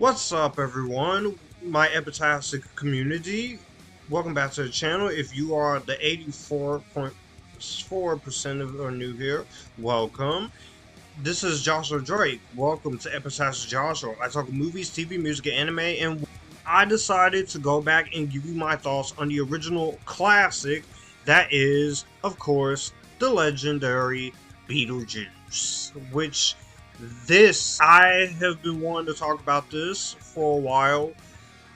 What's up, everyone? My Epictastic community. Welcome back to the channel. If you are the 84.4% of are new here, welcome. This is Joshua Drake. Welcome to Epictastic Joshua. I talk movies, TV, music, and anime, and I decided to go back and give you my thoughts on the original classic that is, of course, the legendary Beetlejuice, which I have been wanting to talk about this for a while,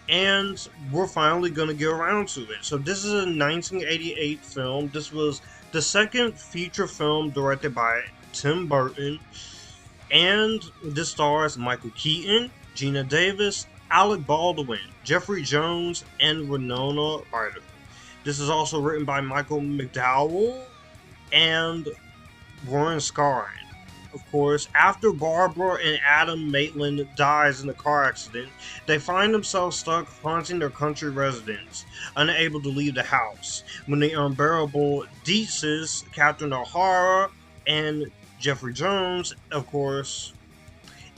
and we're finally gonna get around to it. So this is a 1988 film. This was the second feature film directed by Tim Burton, and this stars Michael Keaton, Geena Davis, Alec Baldwin, Jeffrey Jones, and Winona Ryder. This is also written by Michael McDowell and Warren Scarn. Of course, after Barbara and Adam Maitland dies in a car accident, they find themselves stuck haunting their country residence, unable to leave the house, when the unbearable Deetzes, Captain O'Hara, and Jeffrey Jones, of course,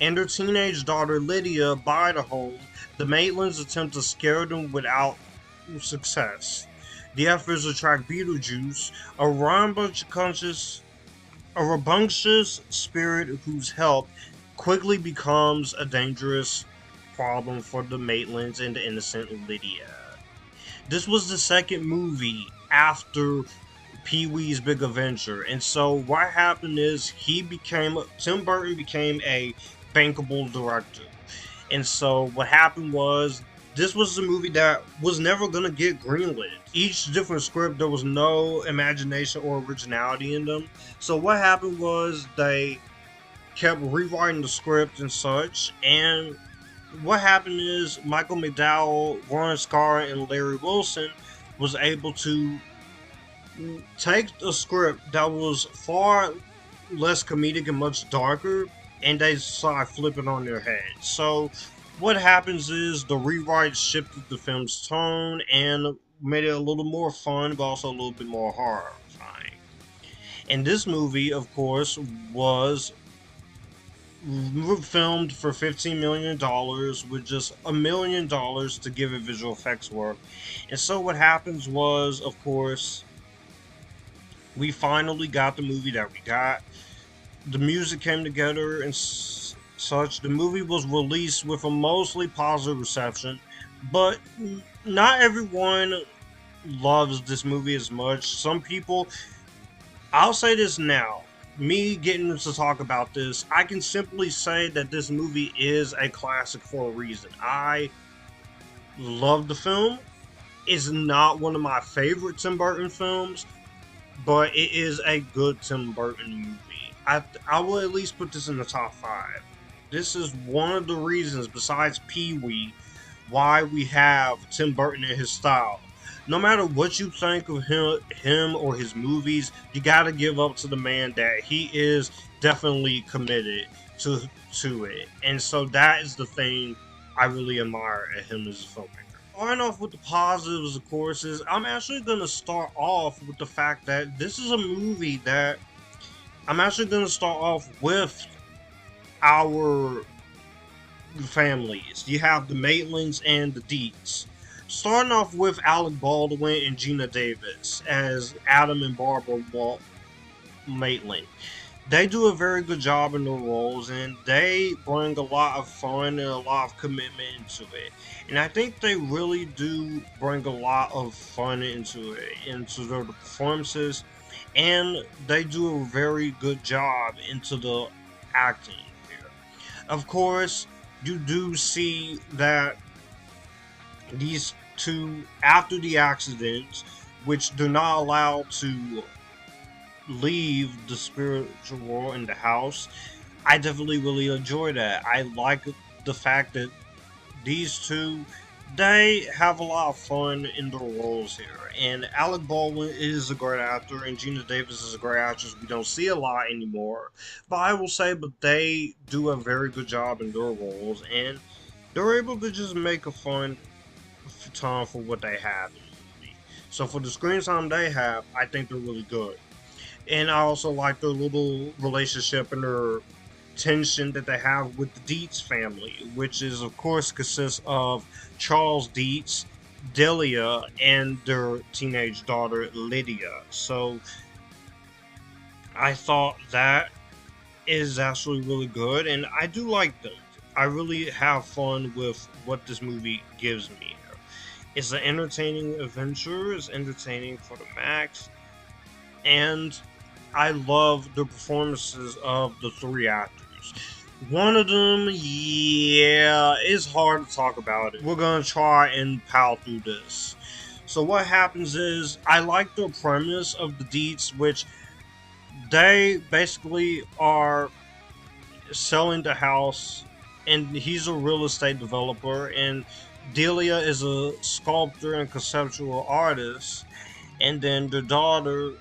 and their teenage daughter Lydia buy the home. The Maitlands attempt to scare them without success. The efforts attract Beetlejuice, a rambunctious spirit whose help quickly becomes a dangerous problem for the Maitlands and the innocent Lydia. This was the second movie after Pee-wee's Big Adventure, and so what happened is Tim Burton became a bankable director. And so what happened was this was a movie that was never going to get greenlit. Each different script, there was no imagination or originality in them. So what happened was they kept rewriting the script and such. And what happened is Michael McDowell, Warren Scarr, and Larry Wilson was able to take a script that was far less comedic and much darker, and they started flipping on their head. So what happens is the rewrite shifted the film's tone and made it a little more fun, but also a little bit more horrifying. And this movie, of course, was filmed for $15 million with just $1 million to give it visual effects work. And so what happens was, of course, we finally got the movie that we got. The music came together and such. The movie was released with a mostly positive reception, but not everyone loves this movie as much. Some people, I'll say this now, me getting to talk about this, I can simply say that this movie is a classic for a reason. I love the film. It's not one of my favorite Tim Burton films, but it is a good Tim Burton movie. I will at least put this in the top 5. This is one of the reasons, besides Pee-wee, why we have Tim Burton and his style. No matter what you think of him or his movies, you gotta give up to the man that he is definitely committed to it. And so that is the thing I really admire at him as a filmmaker. Starting off with the positives, of course, is I'm actually going to start off with the fact that this is a movie that I'm actually going to start off with our families. You have the Maitlands and the Deetzes. Starting off with Alec Baldwin and Geena Davis as Adam and Barbara Maitland. They do a very good job in their roles, and they bring a lot of fun and a lot of commitment into it. And I think they really do bring a lot of fun into it, into their performances, and they do a very good job into the acting here. Of course, you do see that these two, after the accident, which they're not allowed to leave the spiritual world in the house, I definitely really enjoy that. I like the fact that these two, they have a lot of fun in their roles here. And Alec Baldwin is a great actor, and Geena Davis is a great actress we don't see a lot anymore. But I will say, but they do a very good job in their roles, and they're able to just make a fun time for what they have in the movie. So for the screen time they have, I think they're really good. And I also like their little relationship and their tension that they have with the Deetz family, which is, of course, consists of Charles Deetz, Delia, and their teenage daughter, Lydia. So I thought that is actually really good, and I do like them. I really have fun with what this movie gives me. It's an entertaining adventure, it's entertaining for the max, and I love the performances of the three actors. One of them, yeah, it's hard to talk about it. We're gonna try and power through this. So what happens is, I like the premise of the Deets, which they basically are selling the house, and he's a real estate developer, and Delia is a sculptor and conceptual artist, and then the daughter,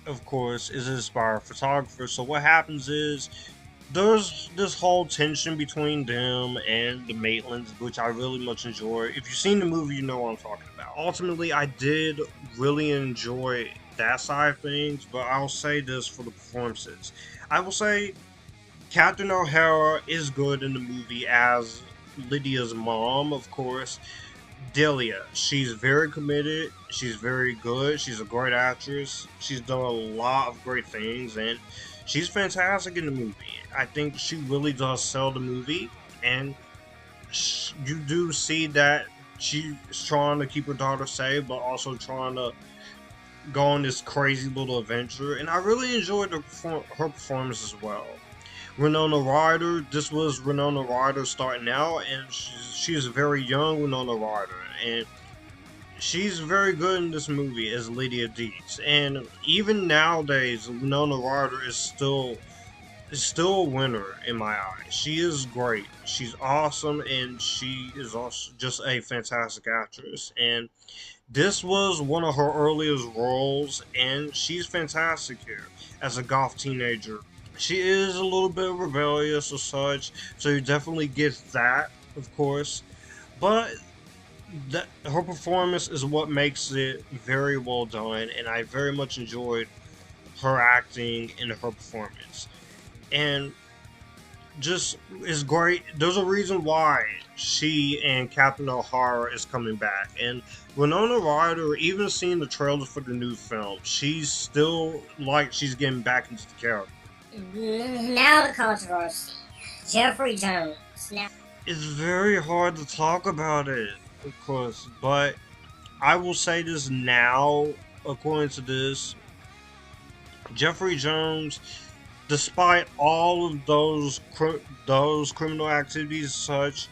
of course, is an inspired photographer. So what happens is, there's this whole tension between them and the Maitlands, which I really much enjoy. If you've seen the movie, you know what I'm talking about. Ultimately, I did really enjoy that side of things, but I'll say this for the performances. I will say Captain O'Hara is good in the movie as Lydia's mom, of course. Delia, she's very committed, she's very good, she's a great actress, she's done a lot of great things, and she's fantastic in the movie. I think she really does sell the movie, and you do see that she's trying to keep her daughter safe, but also trying to go on this crazy little adventure, and I really enjoyed her performance as well. Winona Ryder, this was Winona Ryder starting out, and she's a very young Winona Ryder, and she's very good in this movie as Lydia Deetz. And even nowadays, Winona Ryder is still a winner in my eyes. She is great. She's awesome, and she is also just a fantastic actress. And this was one of her earliest roles, and she's fantastic here as a goth teenager. She is a little bit rebellious or such, so you definitely get that, of course. But her performance is what makes it very well done, and I very much enjoyed her acting and her performance. And just is great. There's a reason why she and Captain O'Hara is coming back. And Winona Ryder, even seeing the trailer for the new film, she's still like she's getting back into the character. Now the controversy. Jeffrey Jones. Now It's very hard to talk about it, of course, but I will say this now, according to this, Jeffrey Jones, despite all of those criminal activities and such,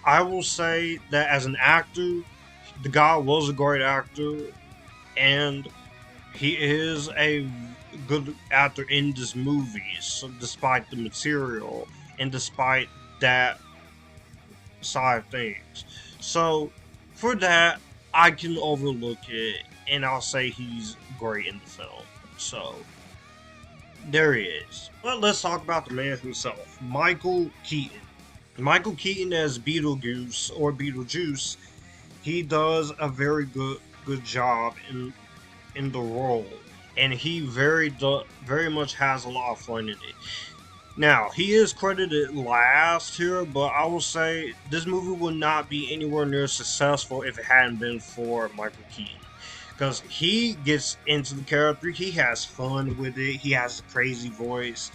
I will say that as an actor, the guy was a great actor, and he is a good actor in this movie. So despite the material and despite that side of things, so for that I can overlook it, and I'll say he's great in the film. So there he is. But let's talk about the man himself, Michael Keaton. Michael Keaton as Beetlejuice, he does a very good job in the role, and he very much has a lot of fun in it. Now, he is credited last here, but I will say this movie would not be anywhere near successful if it hadn't been for Michael Keaton. Because he gets into the character, he has fun with it, he has a crazy voice,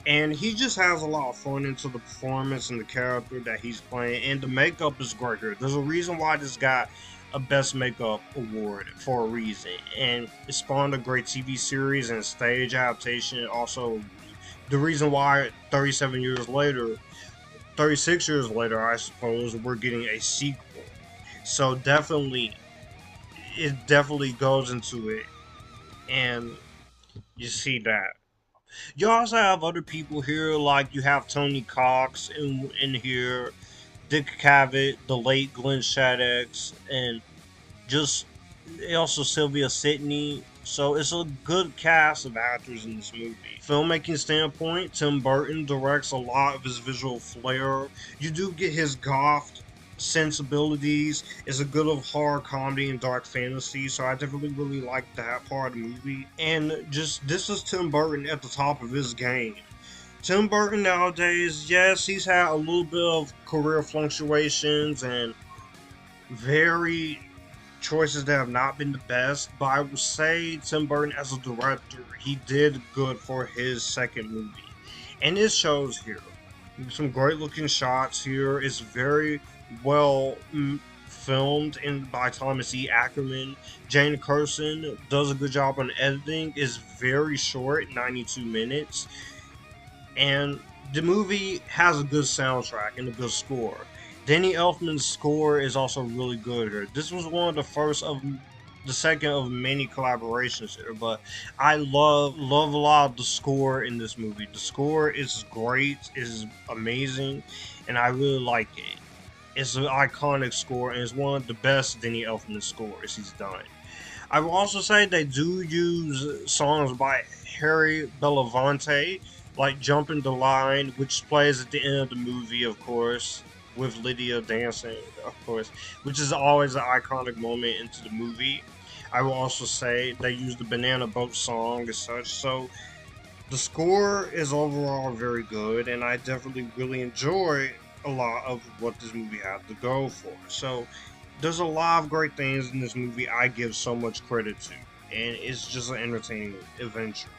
and he just has a lot of fun into the performance and the character that he's playing, and the makeup is great here. There's a reason why this got a Best Makeup award for a reason, and it spawned a great TV series and stage adaptation. Also, the reason why 36 years later, I suppose, we're getting a sequel. So definitely, it definitely goes into it, and you see that. You also have other people here, like you have Tony Cox in here, Dick Cavett, the late Glenn Shaddix, and just also Sylvia Sidney. So it's a good cast of actors in this movie. Filmmaking standpoint, Tim Burton directs a lot of his visual flair. You do get his goth sensibilities. It's a good of horror comedy and dark fantasy, so I definitely really like that part of the movie. And just this is Tim Burton at the top of his game. Tim Burton nowadays, yes, he's had a little bit of career fluctuations and very choices that have not been the best, but I would say Tim Burton as a director, he did good for his second movie. And it shows here. Some great looking shots here. It's very well filmed by Thomas E. Ackerman. Jane Curson does a good job on editing. It's very short, 92 minutes. And the movie has a good soundtrack and a good score. Danny Elfman's score is also really good here. This was one of the second of many collaborations here, but I love a lot of the score in this movie. The score is great, is amazing, and I really like it. It's an iconic score, and it's one of the best Danny Elfman scores he's done. I will also say they do use songs by Harry Belafonte, like Jumping the Line, which plays at the end of the movie, of course, with Lydia dancing, of course, which is always an iconic moment into the movie. I will also say they use the Banana Boat song as such, so the score is overall very good, and I definitely really enjoy a lot of what this movie had to go for. So there's a lot of great things in this movie I give so much credit to, and it's just an entertaining adventure.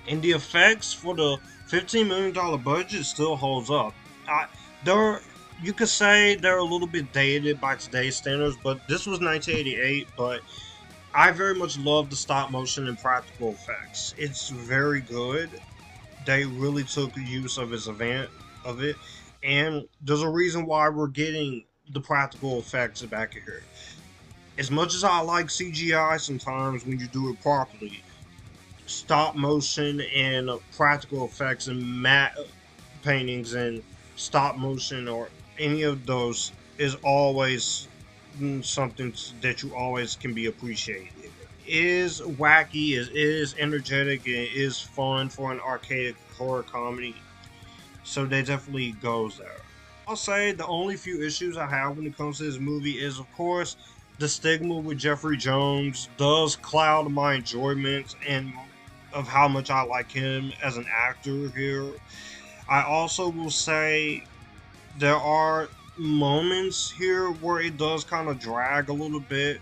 And the effects for the $15 million budget still holds up. They're, you could say they're a little bit dated by today's standards, but this was 1988, but I very much love the stop motion and practical effects. It's very good. They really took use of it, and there's a reason why we're getting the practical effects back here. As much as I like CGI sometimes when you do it properly, stop motion and practical effects and matte paintings and stop motion or any of those is always something that you always can be appreciated. It is wacky, it is energetic, and it is fun for an archaic horror comedy. So that definitely goes there. I'll say the only few issues I have when it comes to this movie is, of course, the stigma with Jeffrey Jones does cloud my enjoyment and of how much I like him as an actor here. I also will say there are moments here where it does kind of drag a little bit.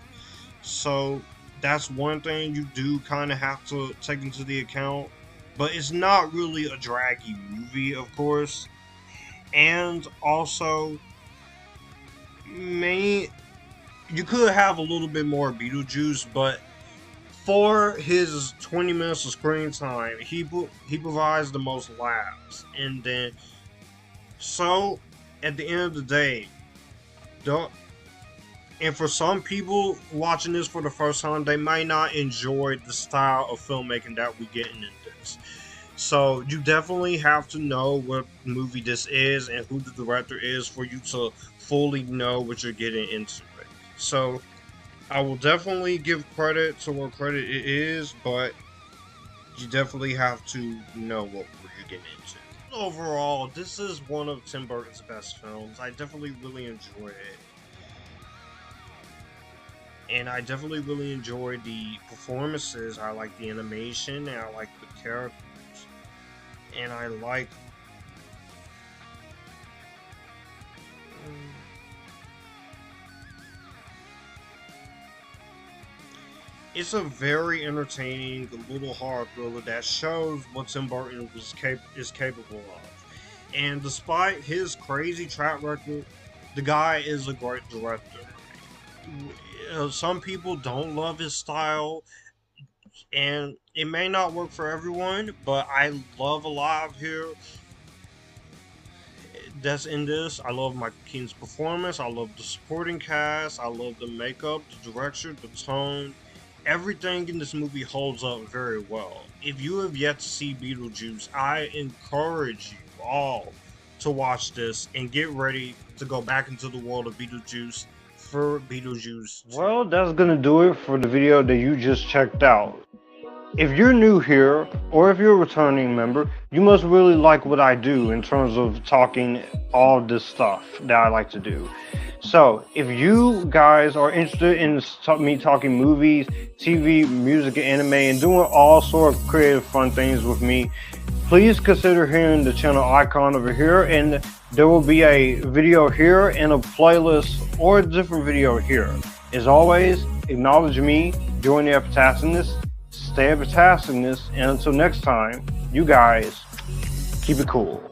So that's one thing you do kind of have to take into the account. But it's not really a draggy movie, of course. And also, you could have a little bit more Beetlejuice, but for his 20 minutes of screen time, he provides the most laughs. And then, so at the end of the day, and for some people watching this for the first time, they might not enjoy the style of filmmaking that we get in this. So you definitely have to know what movie this is and who the director is for you to fully know what you're getting into it. So I will definitely give credit to where credit it is, but you definitely have to know what you're getting into. Overall, this is one of Tim Burton's best films. I definitely really enjoyed it. And I definitely really enjoyed the performances. I like the animation, and I like the characters. And I like... It's a very entertaining, little horror thriller that shows what Tim Burton is capable of. And despite his crazy track record, the guy is a great director. Some people don't love his style, and it may not work for everyone, but I love a lot of here that's in this. I love Michael Keaton's performance, I love the supporting cast, I love the makeup, the direction, the tone. Everything in this movie holds up very well. If you have yet to see Beetlejuice, I encourage you all to watch this and get ready to go back into the world of Beetlejuice for Beetlejuice 2. Well, that's gonna do it for the video that you just checked out. If you're new here, or if you're a returning member, you must really like what I do in terms of talking all this stuff that I like to do. So, if you guys are interested in me talking movies, TV, music, and anime, and doing all sort of creative fun things with me, please consider hitting the channel icon over here, and there will be a video here and a playlist or a different video here. As always, acknowledge me, join the Epictasticness, stay Epictasticness, and until next time, you guys keep it cool.